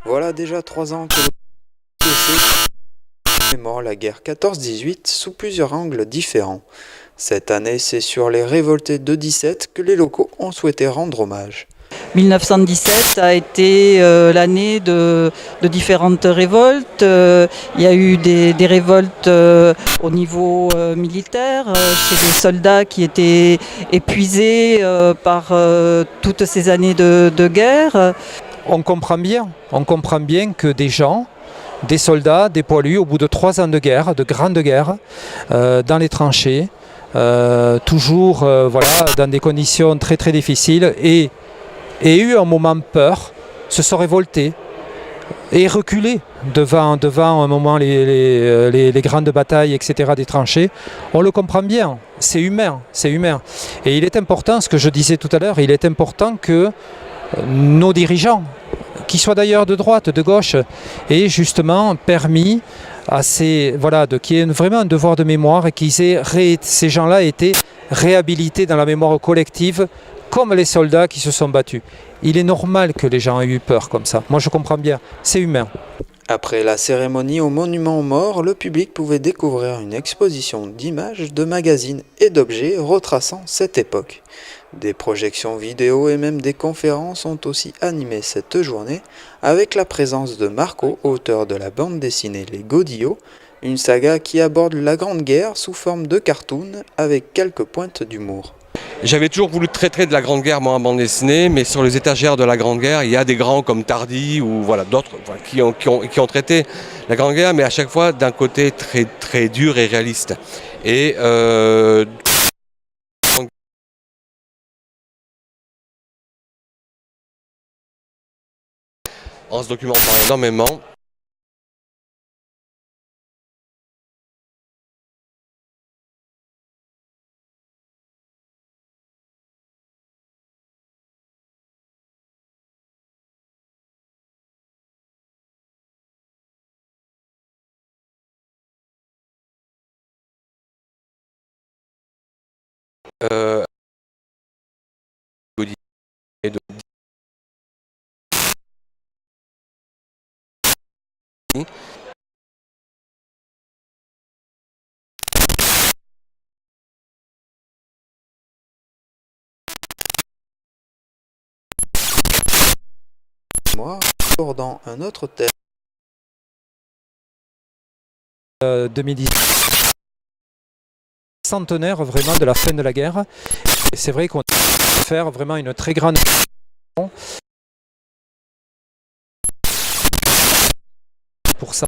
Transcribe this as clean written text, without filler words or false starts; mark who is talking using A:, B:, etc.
A: Voilà déjà 3 ans que le mémore la guerre 14-18 sous plusieurs angles différents. Cette année, c'est sur les révoltés de 17 que les locaux ont souhaité rendre hommage.
B: 1917 a été l'année de différentes révoltes. Il y a eu des révoltes au niveau militaire, chez des soldats qui étaient épuisés par toutes ces années de guerre.
C: On comprend bien que des gens, des soldats, des poilus, au bout de 3 ans de guerre, de grande guerre, dans les tranchées, toujours dans des conditions très très difficiles, et eu un moment peur, se sont révoltés et reculés devant un moment les grandes batailles, etc., des tranchées. On le comprend bien, c'est humain. Et il est important, ce que je disais tout à l'heure, il est important que nos dirigeants, qu'ils soient d'ailleurs de droite, de gauche, aient justement permis qu'il y ait vraiment un devoir de mémoire et que ces gens-là aient été réhabilités dans la mémoire collective, comme les soldats qui se sont battus. Il est normal que les gens aient eu peur comme ça. Moi, je comprends bien. C'est humain.
A: Après la cérémonie au monument aux morts, le public pouvait découvrir une exposition d'images, de magazines et d'objets retraçant cette époque. Des projections vidéo et même des conférences ont aussi animé cette journée avec la présence de Marco, auteur de la bande dessinée Les Godillots, une saga qui aborde la Grande Guerre sous forme de cartoon avec quelques pointes d'humour.
D: J'avais toujours voulu traiter de la Grande Guerre, moi, en bande dessinée, mais sur les étagères de la Grande Guerre, il y a des grands comme Tardy ou d'autres qui ont traité la Grande Guerre, mais à chaque fois d'un côté très, très dur et réaliste. Et en se documentant énormément, et de
A: Moi, abordant un autre thème.
C: 2010, centenaire vraiment de la fin de la guerre. Et c'est vrai qu'on va faire vraiment une très grande pour ça.